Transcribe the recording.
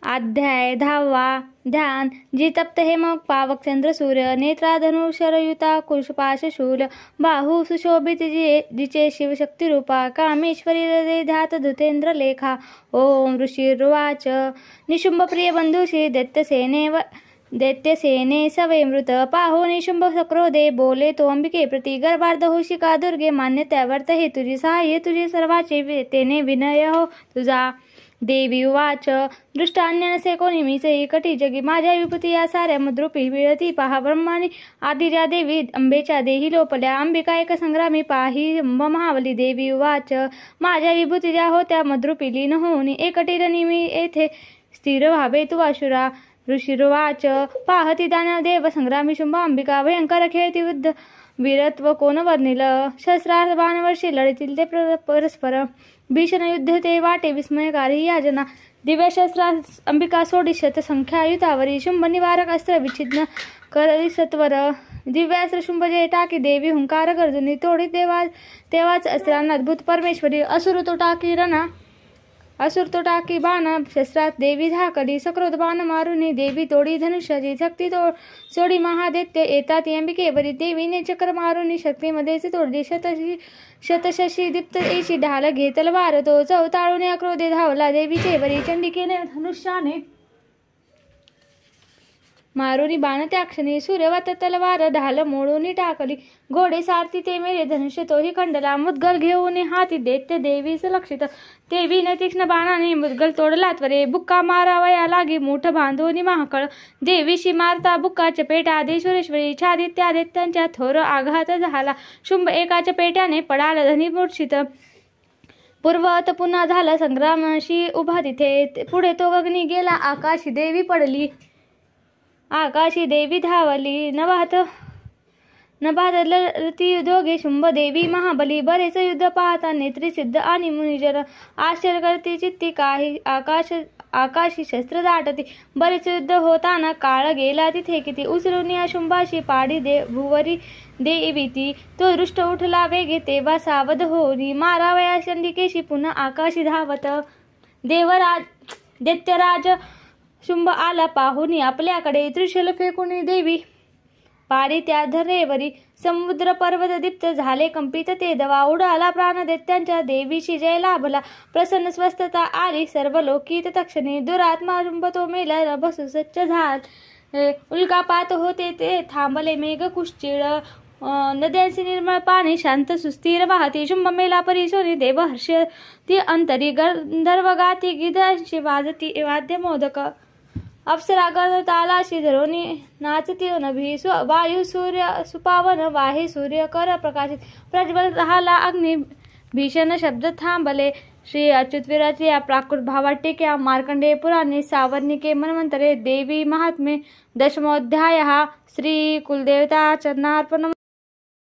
अध्याय 10 ध्यान जी तप्त हे मग पावक चंद्र सूर्य नेत्रा धनुषरयुता कुशपाश शूल बाहू सुशोभित जिचे शिवशक्ती रूपा कामेश्वरी हृदय ध्यात धृतेंद्र लेखा। ओम ऋषिर्वाच निशुंभ प्रिय बंधुषी दैत्यसेने सवे मृत पाहो निशुंभ सक्रोधे बोले तो अंबिके प्रति गर्भार्ध होशिका दुर्गे मान्य त्यावर्त हे तुझी सहाय्य तुझे सर्वाचे तेने विनय हो तुझा। देवी उवाच दृष्टान्य नसे कोणी मीसे कटी जगी माझ्या विभूती या साऱ्या मुद्रूपी मिळती पहा ब्रह्मानी आदिर्या देवी अंबेच्या देही लोपल्या अंबिका एक संग्रामी पाही महावली। देवी उवाच माझ्या विभूती ज्या होत्या मद्रूपी लीन होऊन एकटीरणी मी येथे स्थिर व्हावे तू अशुरा। ऋषिर्वाच पाहती दानव देव संग्रामी शुंभ अंबिका भयंकर खेळती युद्ध वीरत्व कोण वर्णिल शस्त्रार्थ बाणवर्षी लढतील ते परस्पर भीषण युद्ध ते वाटे विस्मयकारी याजना दिव्य शस्त्रा अंबिका सोडिशत संख्या युतावरी शुंभ निवारक अस्त्र विच्छिन्न करी सत्वर दिव्यास्त्र शुंभ जे टाकी देवी हुंकार गर्जनी तोडी तेव्हाच अस्त्रांना अद्भुत परमेश्वरी असुर तो टाकी बाण शस्त्रात देवी झाकली सक्रोध बाण मारुनी देवी तोडी धनुष्याची शक्ती सोडी महादैत्य येतात अंबिकेवरी देवीने चक्र मारुनी शक्तीमध्येच तोडली शतशशी दीप्त ऐशी ढाल घे तलवार तो चौताळून क्रोधे धावला देवीचे वरी चंडिकेने धनुष्याने मारुनी बाण त्या क्षणी सूर्यवत तलवार ढाल मोडून टाकली घोडे सारथी ते मेरे धनुष्य तोही खंडला मुद्गल घेऊन हाती दैत्य देवीस लक्षित देवीने तीक्ष्ण बाणाने मुद्गल तोडला त्वरे बुक्का मारावया लागी मूठ बांधून महाकळ देवीशी मारता बुक्का चपेटा देश्वरेश्वरी छादित्यादित्यांच्या थोर आघात झाला शुंभ एका चपेट्याने पडाल धनी मूर्छित पूर्वत पुन्हा झाला संग्रामशी उभा तिथे पुढे तो अग्नी गेला आकाशी देवी पडली आकाशी देवी धावली नभात लढती दोघे शुंभ देवी महाबली बरेच युद्ध पाहता नेत्री सिद्ध आणि मुनिजन आश्चर्य करती चित्ती काही आकाशी शस्त्र दाटती बरेच युद्ध होताना काळ गेला तिथे किती उचलून या शुंभाशी पाडी भुवरी देवीती तो दृष्ट उठला वेगे तेव्हा सावध होनी मारावया चंडिकेशी पुन्हा आकाशी धावत दैत्यराज शुंभ आला पाहुनी आपल्याकडे त्रिशूल फेकून देवी पाडी त्या धरेवरी समुद्र पर्वत दीप्त झाले कंपित ते दवा उडाला प्राण दैत्यांच्या देवीशी जय लाभला प्रसन्न स्वस्थता आली सर्व लोकीत तक्षणी दुरात्मा शुंभ तो मेला नभसु सच्च झाल उल्कापात होते ते थांबले मेघ कुश्चिळ नद्यांचे निर्मळ पाणी शांत सुस्थिर वाहती शुंभ मेला परिसोनी देव हर्ष ती अंतरी गंधर्व गाती गिधांशी वाजती वाद्य मोदक अप्सरा तालाशी धरोनी नाचती नभी वायू सूर्य सुपावन वाहे सूर्य कर प्रकाशित प्रज्वल राहाला अग्नि भीषण शब्द थांबले। श्री अच्युत विराची या प्राकृत भावात टीका मार्कंडेय पुराणे सावर्णिके मन्वंतरे देवी महात्मे दशमोऽध्यायः श्री कुलदेवता चरणार्पणम्।